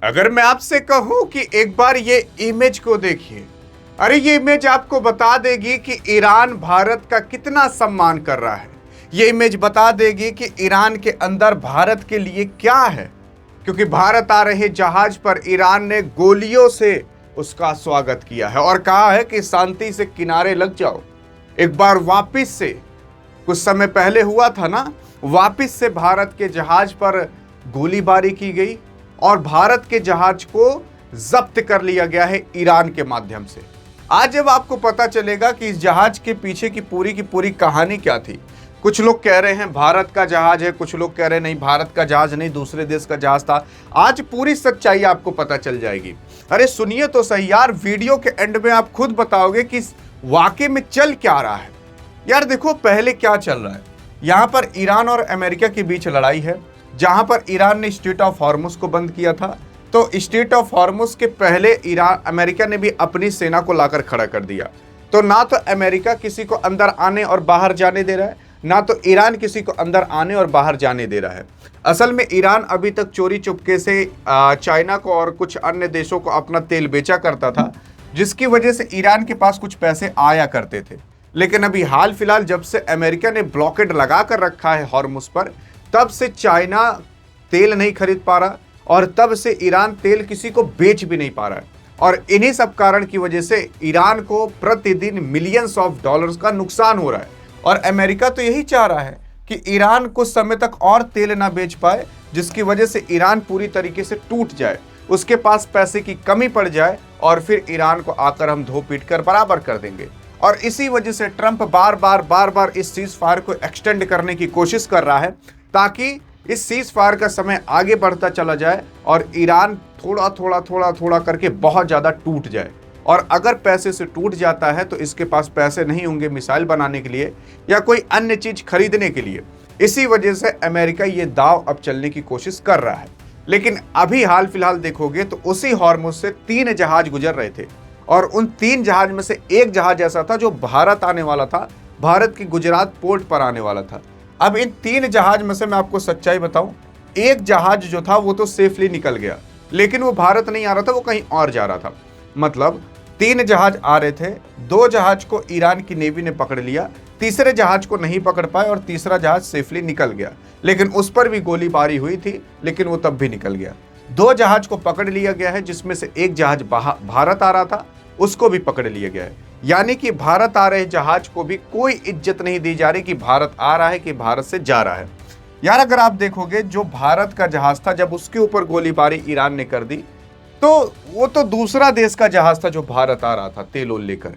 अगर मैं आपसे कहूं कि एक बार ये इमेज को देखिए, अरे ये इमेज आपको बता देगी कि ईरान भारत का कितना सम्मान कर रहा है। ये इमेज बता देगी कि ईरान के अंदर भारत के लिए क्या है, क्योंकि भारत आ रहे जहाज पर ईरान ने गोलियों से उसका स्वागत किया है और कहा है कि शांति से किनारे लग जाओ। एक बार वापिस से, कुछ समय पहले हुआ था ना, वापिस से भारत के जहाज पर गोलीबारी की गई और भारत के जहाज को जब्त कर लिया गया है ईरान के माध्यम से। आज जब आपको पता चलेगा कि इस जहाज के पीछे की पूरी कहानी क्या थी। कुछ लोग कह रहे हैं भारत का जहाज है, कुछ लोग कह रहे हैं नहीं भारत का जहाज नहीं, दूसरे देश का जहाज था। आज पूरी सच्चाई आपको पता चल जाएगी। अरे सुनिए तो सही यार, वीडियो के एंड में आप खुद बताओगे कि वाकई में चल क्या रहा है। यार देखो पहले क्या चल रहा है, यहाँ पर ईरान और अमेरिका के बीच लड़ाई है, जहां पर ईरान ने स्ट्रेट ऑफ हॉर्मुज को बंद किया था। तो स्ट्रेट ऑफ हॉर्मुज के पहले अमेरिका ने भी अपनी सेना को लाकर खड़ा कर दिया। तो ना तो अमेरिका किसी को अंदर आने और बाहर जाने दे रहा है, ना तो ईरान किसी को अंदर आने और बाहर जाने दे रहा है। असल में ईरान अभी तक चोरी चुपके से चाइना को और कुछ अन्य देशों को अपना तेल बेचा करता था, जिसकी वजह से ईरान के पास कुछ पैसे आया करते थे। लेकिन अभी हाल फिलहाल जब से अमेरिका ने ब्लॉकेड लगा कर रखा है हॉर्मुज पर, तब से चाइना तेल नहीं खरीद पा रहा और तब से ईरान तेल किसी को बेच भी नहीं पा रहा है। और इन्हीं सब कारण की वजह से ईरान को प्रतिदिन मिलियंस ऑफ डॉलर्स का नुकसान हो रहा है। और अमेरिका तो यही चाह रहा है कि ईरान कुछ समय तक और तेल ना बेच पाए, जिसकी वजह से ईरान पूरी तरीके से टूट जाए, उसके पास पैसे की कमी पड़ जाए और फिर ईरान को आकर हम धो पीट कर बराबर कर देंगे। और इसी वजह से ट्रंप बार बार इस सीज फायर को एक्सटेंड करने की कोशिश कर रहा है, ताकि इस सीज फायर का समय आगे बढ़ता चला जाए और ईरान थोड़ा करके बहुत ज़्यादा टूट जाए। और अगर पैसे से टूट जाता है तो इसके पास पैसे नहीं होंगे मिसाइल बनाने के लिए या कोई अन्य चीज़ खरीदने के लिए। इसी वजह से अमेरिका ये दाव अब चलने की कोशिश कर रहा है। लेकिन अभी हाल फिलहाल देखोगे तो उसी हॉर्मुज से 3 जहाज गुजर रहे थे और उन 3 जहाज में से एक जहाज ऐसा था जो भारत आने वाला था, भारत की गुजरात पोर्ट पर आने वाला था। अब इन 3 जहाज में से मैं आपको सच्चाई बताऊं, एक जहाज जो था वो तो सेफली निकल गया, लेकिन वो भारत नहीं आ रहा था, वो कहीं और जा रहा था। मतलब 3 जहाज आ रहे थे, 2 जहाज को ईरान की नेवी ने पकड़ लिया, तीसरे जहाज को नहीं पकड़ पाए और तीसरा जहाज सेफली निकल गया। लेकिन उस पर भी गोलीबारी हुई थी, लेकिन वो तब भी निकल गया। 2 जहाज को पकड़ लिया गया है, जिसमें से एक जहाज भारत आ रहा था, उसको भी पकड़ लिया गया है। यानी कि भारत आ रहे जहाज को भी कोई इज्जत नहीं दी जा रही कि भारत आ रहा है कि भारत से जा रहा है। यार अगर आप देखोगे, जो भारत का जहाज था, जब उसके ऊपर गोलीबारी ईरान ने कर दी, तो वो तो दूसरा देश का जहाज था जो भारत आ रहा था तेल ओल लेकर,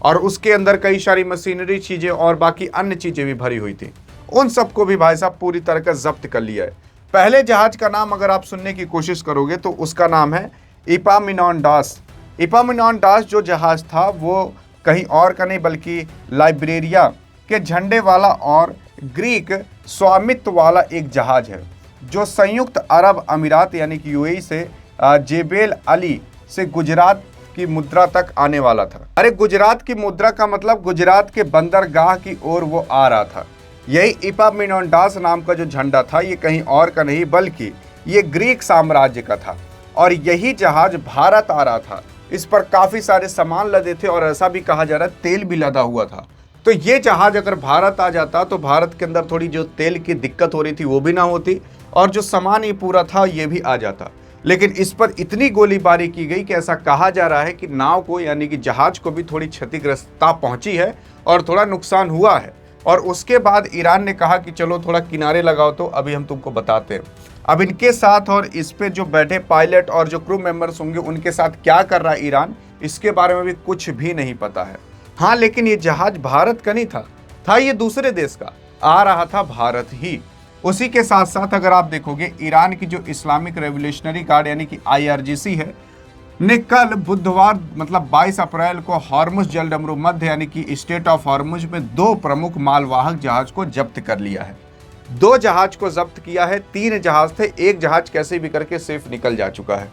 और उसके अंदर कई सारी मशीनरी चीजें और बाकी अन्य चीजें भी भरी हुई थी। उन सबको भी भाई साहब पूरी तरह का जब्त कर लिया है। पहले जहाज का नाम अगर आप सुनने की कोशिश करोगे तो उसका नाम है इपामिनॉन्डास। इपामिनॉन्डास जो जहाज था वो कहीं और का नहीं बल्कि लाइब्रेरिया के झंडे वाला और ग्रीक स्वामित्व वाला एक जहाज है, जो संयुक्त अरब अमीरात यानी कि यूएई से जेबेल अली से गुजरात की मुद्रा तक आने वाला था। अरे गुजरात की मुद्रा का मतलब गुजरात के बंदरगाह की ओर वो आ रहा था। यही इपामिनॉन्डास नाम का जो झंडा था, ये कहीं और का नहीं बल्कि ये ग्रीक साम्राज्य का था और यही जहाज भारत आ रहा था। इस पर काफ़ी सारे सामान लदे थे और ऐसा भी कहा जा रहा है तेल भी लदा हुआ था। तो ये जहाज अगर भारत आ जाता तो भारत के अंदर थोड़ी जो तेल की दिक्कत हो रही थी वो भी ना होती और जो सामान ये पूरा था ये भी आ जाता। लेकिन इस पर इतनी गोलीबारी की गई कि ऐसा कहा जा रहा है कि नाव को यानी कि जहाज को भी थोड़ी क्षतिग्रस्तता पहुंची है और थोड़ा नुकसान हुआ है। और उसके बाद ईरान ने कहा कि चलो थोड़ा किनारे लगाओ, तो अभी हम तुमको बताते हैं। अब इनके साथ और इस पे जो बैठे पायलट और जो क्रू मेंबर्स होंगे उनके साथ क्या कर रहा है ईरान, इसके बारे में भी कुछ भी नहीं पता है। हाँ, लेकिन ये जहाज भारत का नहीं था ये दूसरे देश का, आ रहा था भारत ही। उसी के साथ साथ अगर आप देखोगे, ईरान की जो इस्लामिक रेवोल्यूशनरी गार्ड यानी कि IRGC है ने कल बुधवार मतलब 22 अप्रैल को हॉर्मुज जलडमरू मध्य यानी कि स्टेट ऑफ हॉर्मुज में 2 प्रमुख मालवाहक जहाज को जब्त कर लिया है। 2 जहाज को जब्त किया है, 3 जहाज थे, एक जहाज कैसे भी करके सेफ निकल जा चुका है।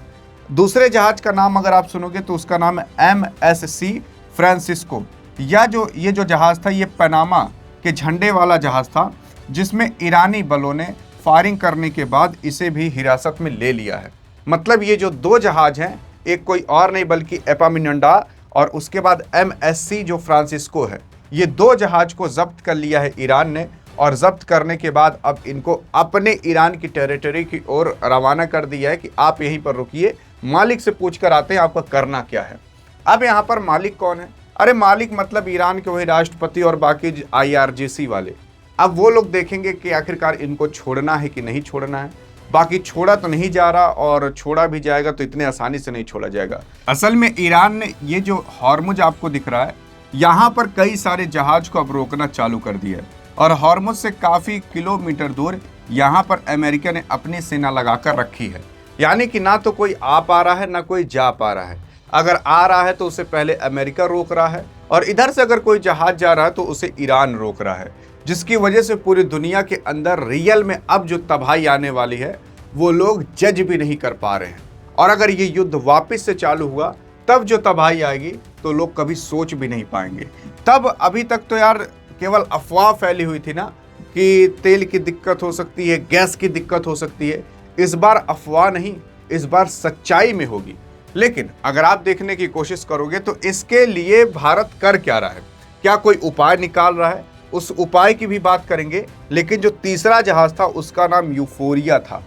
दूसरे जहाज का नाम अगर आप सुनोगे तो उसका नाम है MSC फ्रांसिस्को। ये जो जहाज था ये पनामा के झंडे वाला जहाज था, जिसमें ईरानी बलों ने फायरिंग करने के बाद इसे भी हिरासत में ले लिया है। मतलब ये जो दो जहाज हैं, एक कोई और नहीं बल्कि एपामिनेंडा और उसके बाद MSC जो फ्रांसिस्को है, ये दो जहाज को जब्त कर लिया है ईरान ने। और जब्त करने के बाद अब इनको अपने ईरान की टेरिटरी की ओर रवाना कर दिया है कि आप यहीं पर रुकिए, मालिक से पूछ कर आते हैं आपका करना क्या है। अब यहाँ पर मालिक कौन है? अरे मालिक मतलब ईरान के वही राष्ट्रपति और बाकी IRGC वाले। अब वो लोग देखेंगे कि आखिरकार इनको छोड़ना है कि नहीं छोड़ना है। बाकी छोड़ा तो नहीं जा रहा, और छोड़ा भी जाएगा तो इतने आसानी से नहीं छोड़ा जाएगा। असल में ईरान ने ये जो हॉर्मुज आपको दिख रहा है, यहाँ पर कई सारे जहाज को अब रोकना चालू कर दिया है। और हॉर्मुज से काफ़ी किलोमीटर दूर यहाँ पर अमेरिका ने अपनी सेना लगाकर रखी है। यानी कि ना तो कोई आ पा रहा है ना कोई जा पा रहा है। अगर आ रहा है तो उसे पहले अमेरिका रोक रहा है, और इधर से अगर कोई जहाज जा रहा है तो उसे ईरान रोक रहा है, जिसकी वजह से पूरी दुनिया के अंदर रियल में अब जो तबाही आने वाली है वो लोग जज भी नहीं कर पा रहे हैं। और अगर ये युद्ध वापस से चालू हुआ तब जो तबाही आएगी तो लोग कभी सोच भी नहीं पाएंगे। तब अभी तक तो यार केवल अफवाह फैली हुई थी ना कि तेल की दिक्कत हो सकती है, गैस की दिक्कत हो सकती है। इस बार अफवाह नहीं, इस बार सच्चाई में होगी। लेकिन अगर आप देखने की कोशिश करोगे तो इसके लिए भारत कर क्या रहा है, क्या कोई उपाय निकाल रहा है, उस उपाय की भी बात करेंगे। लेकिन जो तीसरा जहाज था उसका नाम यूफोरिया था।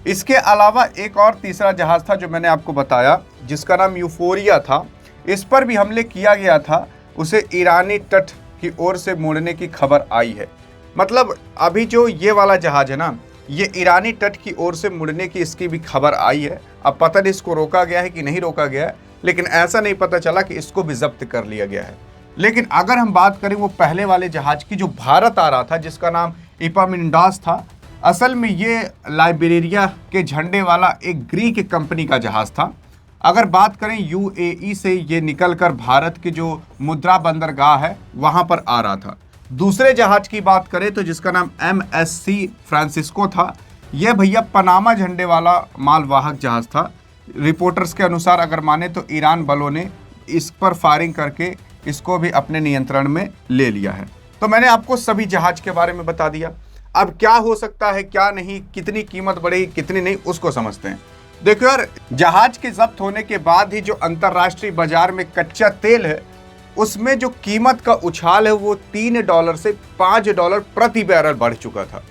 इसके अलावा एक और तीसरा जहाज था जो मैंने आपको बताया, जिसका नाम यूफोरिया था। इस पर भी हमले किया गया था, उसे ईरानी तट की ओर से मुड़ने की खबर आई है। मतलब अभी जो ये वाला जहाज है ना, ये ईरानी तट की ओर से मुड़ने की इसकी भी खबर आई है। अब पता नहीं इसको रोका गया है कि नहीं रोका गया है, लेकिन ऐसा नहीं पता चला कि इसको भी जब्त कर लिया गया है। लेकिन अगर हम बात करें वो पहले वाले जहाज की जो भारत आ रहा था, जिसका नाम एपामिनेंडास था, असल में ये लाइबेरिया के झंडे वाला एक ग्रीक कंपनी का जहाज था। अगर बात करें UAE से ये निकलकर भारत के जो मुद्रा बंदरगाह है वहाँ पर आ रहा था। दूसरे जहाज की बात करें तो जिसका नाम MSC फ्रांसिस्को था, यह भैया पनामा झंडे वाला मालवाहक जहाज था। रिपोर्टर्स के अनुसार अगर माने तो ईरान बलों ने इस पर फायरिंग करके इसको भी अपने नियंत्रण में ले लिया है। तो मैंने आपको सभी जहाज के बारे में बता दिया। अब क्या हो सकता है क्या नहीं, कितनी कीमत बढ़ेगी कितनी नहीं, उसको समझते हैं। देखो यार, जहाज के जब्त होने के बाद ही जो अंतर्राष्ट्रीय बाजार में कच्चा तेल है उसमें जो कीमत का उछाल है वो $3 से $5 प्रति बैरल बढ़ चुका था।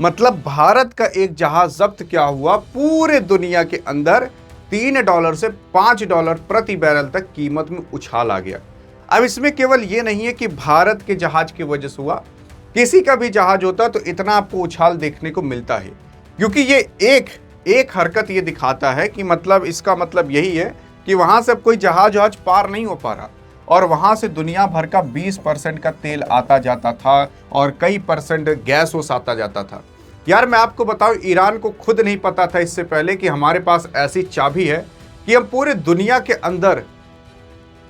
मतलब भारत का एक जहाज जब्त क्या हुआ, पूरे दुनिया के अंदर $3 से $5 प्रति बैरल तक कीमत में उछाल आ गया। अब इसमें केवल ये नहीं है कि भारत के जहाज की वजह से हुआ, किसी का भी जहाज होता तो इतना आपको उछाल देखने को मिलता है। क्योंकि ये एक हरकत ये दिखाता है कि मतलब इसका मतलब यही है कि वहां से अब कोई जहाज पार नहीं हो पा रहा, और वहां से दुनिया भर का 20% का तेल आता जाता था और कई परसेंट गैस ओस आता जाता था। यार मैं आपको बताऊं, ईरान को खुद नहीं पता था इससे पहले कि हमारे पास ऐसी चाबी है कि हम पूरे दुनिया के अंदर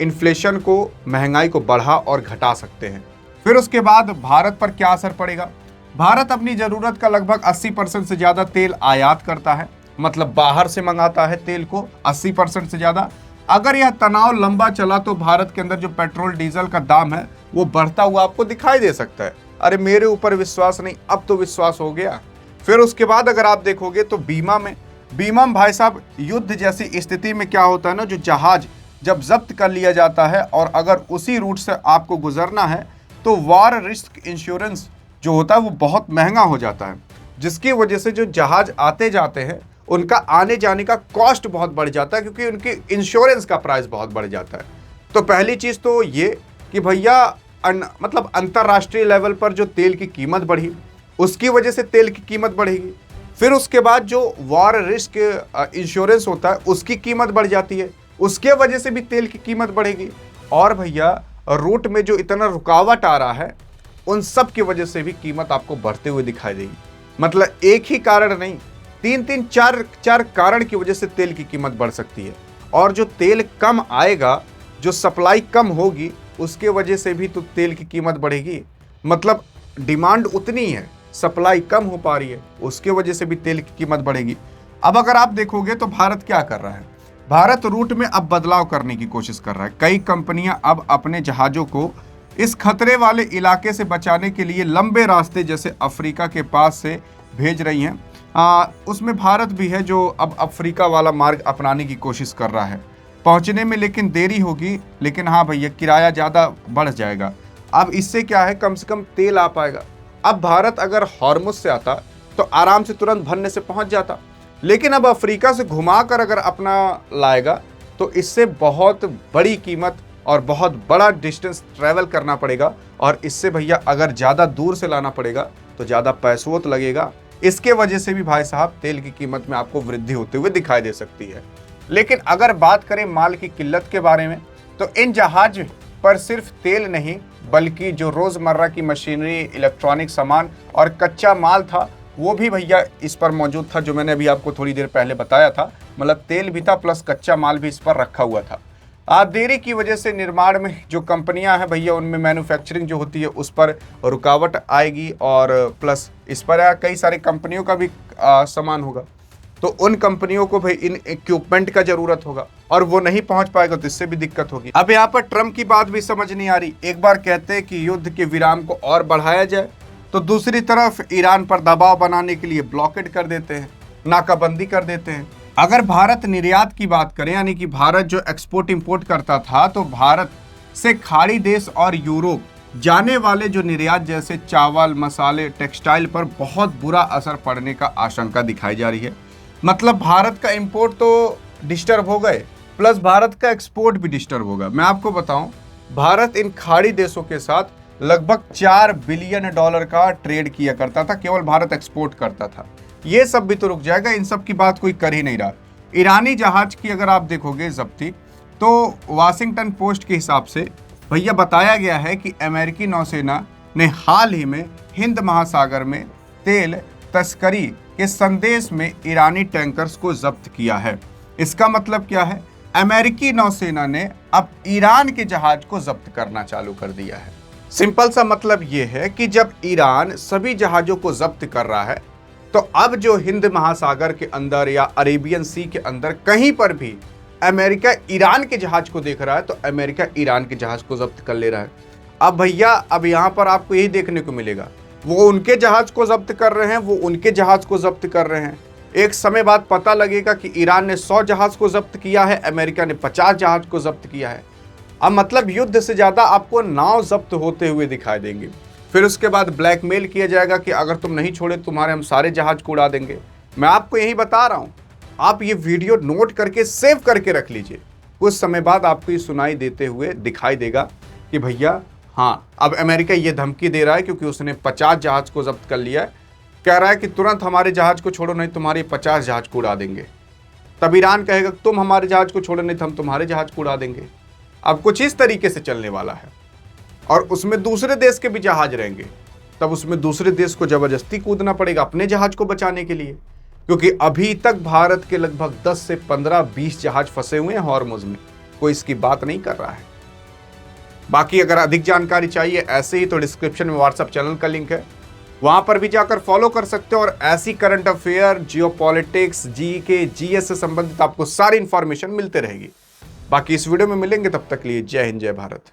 इन्फ्लेशन को, महंगाई को बढ़ा और घटा सकते हैं। फिर उसके बाद भारत पर क्या असर पड़ेगा? भारत अपनी ज़रूरत का लगभग 80% से ज़्यादा तेल आयात करता है, मतलब बाहर से मंगाता है तेल को 80% से ज़्यादा। अगर यह तनाव लंबा चला तो भारत के अंदर जो पेट्रोल डीजल का दाम है वो बढ़ता हुआ आपको दिखाई दे सकता है। अरे मेरे ऊपर विश्वास नहीं, अब तो विश्वास हो गया। फिर उसके बाद अगर आप देखोगे तो बीमा में भाई साहब, युद्ध जैसी स्थिति में क्या होता है ना, जो जहाज जब जब्त कर लिया जाता है और अगर उसी रूट से आपको गुजरना है तो वॉर रिस्क इंश्योरेंस जो होता है वो बहुत महंगा हो जाता है, जिसकी वजह से जो जहाज आते जाते हैं उनका आने जाने का कॉस्ट बहुत बढ़ जाता है, क्योंकि उनकी इंश्योरेंस का प्राइस बहुत बढ़ जाता है। तो पहली चीज़ तो ये कि भैया मतलब अंतर्राष्ट्रीय लेवल पर जो तेल की कीमत बढ़ी उसकी वजह से तेल की कीमत बढ़ेगी। फिर उसके बाद जो वॉर रिस्क इंश्योरेंस होता है उसकी कीमत बढ़ जाती है, उसके वजह से भी तेल की कीमत बढ़ेगी। और भैया रूट में जो इतना रुकावट आ रहा है उन सब की वजह से भी कीमत आपको बढ़ते हुए दिखाई देगी। मतलब एक ही कारण नहीं, तीन चार कारण की वजह से तेल की कीमत बढ़ सकती है। और जो तेल कम आएगा, जो सप्लाई कम होगी, उसके वजह से भी तो तेल की कीमत बढ़ेगी। मतलब डिमांड उतनी है, सप्लाई कम हो पा रही है, उसके वजह से भी तेल की कीमत बढ़ेगी। अब अगर आप देखोगे तो भारत क्या कर रहा है, भारत रूट में अब बदलाव करने की कोशिश कर रहा है। कई कंपनियां अब अपने जहाज़ों को इस खतरे वाले इलाके से बचाने के लिए लंबे रास्ते जैसे अफ्रीका के पास से भेज रही हैं। उसमें भारत भी है जो अब अफ्रीका वाला मार्ग अपनाने की कोशिश कर रहा है। पहुंचने में लेकिन देरी होगी, लेकिन हाँ भैया किराया ज़्यादा बढ़ जाएगा। अब इससे क्या है, कम से कम तेल आ पाएगा। अब भारत अगर हॉर्मुज से आता तो आराम से तुरंत भरने से पहुंच जाता, लेकिन अब अफ्रीका से घुमाकर अगर अपना लाएगा तो इससे बहुत बड़ी कीमत और बहुत बड़ा डिस्टेंस ट्रैवल करना पड़ेगा, और इससे भैया अगर ज़्यादा दूर से लाना पड़ेगा तो ज़्यादा पैसों तो लगेगा। इसके वजह से भी भाई साहब तेल की कीमत में आपको वृद्धि होते हुए दिखाई दे सकती है। लेकिन अगर बात करें माल की किल्लत के बारे में, तो इन जहाज पर सिर्फ तेल नहीं बल्कि जो रोज़मर्रा की मशीनरी, इलेक्ट्रॉनिक सामान और कच्चा माल था वो भी भैया इस पर मौजूद था, जो मैंने अभी आपको थोड़ी देर पहले बताया था। मतलब तेल भी था प्लस कच्चा माल भी इस पर रखा हुआ था। देरी की वजह से निर्माण में जो कंपनियां हैं भैया, उनमें मैन्युफैक्चरिंग जो होती है उस पर रुकावट आएगी, और प्लस इस पर कई सारी कंपनियों का भी सामान होगा, तो उन कंपनियों को भाई इन इक्विपमेंट का जरूरत होगा और वो नहीं पहुंच पाएगा तो इससे भी दिक्कत होगी। अब यहाँ पर ट्रम्प की बात भी समझ नहीं आ रही। एक बार कहते हैं कि युद्ध के विराम को और बढ़ाया जाए, तो दूसरी तरफ ईरान पर दबाव बनाने के लिए ब्लॉकेड कर देते हैं, नाकाबंदी कर देते हैं। अगर भारत निर्यात की बात करें, यानी कि भारत जो एक्सपोर्ट इंपोर्ट करता था, तो भारत से खाड़ी देश और यूरोप जाने वाले जो निर्यात जैसे चावल, मसाले, टेक्सटाइल पर बहुत बुरा असर पड़ने का आशंका दिखाई जा रही है। मतलब भारत का इंपोर्ट तो डिस्टर्ब हो गए, प्लस भारत का एक्सपोर्ट भी डिस्टर्ब होगा। मैं आपको बताऊं, भारत इन खाड़ी देशों के साथ लगभग $4 बिलियन का ट्रेड किया करता था, केवल भारत एक्सपोर्ट करता था। ये सब भी तो रुक जाएगा, इन सब की बात कोई कर ही नहीं रहा। ईरानी जहाज की अगर आप देखोगे जब्ती, तो वाशिंगटन पोस्ट के हिसाब से भैया बताया गया है कि अमेरिकी नौसेना ने हाल ही में हिंद महासागर में तेल तस्करी के संदेश में ईरानी टैंकर्स को जब्त किया है। इसका मतलब क्या है, अमेरिकी नौसेना ने अब ईरान के जहाज को जब्त करना चालू कर दिया है। सिंपल सा मतलब यह है कि जब ईरान सभी जहाजों को जब्त कर रहा है, तो अब जो हिंद महासागर के अंदर या अरेबियन सी के अंदर कहीं पर भी अमेरिका ईरान के जहाज को देख रहा है, तो अमेरिका ईरान के जहाज को जब्त कर ले रहा है। अब भैया अब यहाँ पर आपको यही देखने को मिलेगा, वो उनके जहाज को जब्त कर रहे हैं, वो उनके जहाज को जब्त कर रहे हैं। एक समय बाद पता लगेगा कि ईरान ने 100 जहाज को जब्त किया है, अमेरिका ने 50 जहाज को जब्त किया है। अब मतलब युद्ध से ज्यादा आपको नाव जब्त होते हुए दिखाई देंगे। फिर उसके बाद ब्लैकमेल किया जाएगा कि अगर तुम नहीं छोड़े तुम्हारे हम सारे जहाज को उड़ा देंगे। मैं आपको यही बता रहा हूं, आप ये वीडियो नोट करके सेव करके रख लीजिए। कुछ समय बाद आपको ये सुनाई देते हुए दिखाई देगा कि भैया हाँ, अब अमेरिका ये धमकी दे रहा है क्योंकि उसने 50 जहाज को जब्त कर लिया है, कह रहा है कि तुरंत हमारे जहाज को छोड़ो नहीं तुम्हारे 50 जहाज को उड़ा देंगे। तब ईरान कहेगा तुम हमारे जहाज को छोड़ो नहीं तो हम तुम्हारे जहाज को उड़ा देंगे। अब कुछ इस तरीके से चलने वाला है, और उसमें दूसरे देश के भी जहाज रहेंगे। तब उसमें दूसरे देश को जबरदस्ती कूदना पड़ेगा अपने जहाज को बचाने के लिए, क्योंकि अभी तक भारत के लगभग 10 से 15-20 जहाज फंसे हुए हैं हॉर्मुज में, कोई इसकी बात नहीं कर रहा है। बाकी अगर अधिक जानकारी चाहिए ऐसे ही, तो डिस्क्रिप्शन में व्हाट्सएप चैनल का लिंक है, वहां पर भी जाकर फॉलो कर सकते हो। और ऐसी current affair, geopolitics, GK, GS से संबंधित आपको सारी इंफॉर्मेशन मिलते रहेगी। बाकी इस वीडियो में मिलेंगे, तब तक के लिए जय हिंद, जय भारत।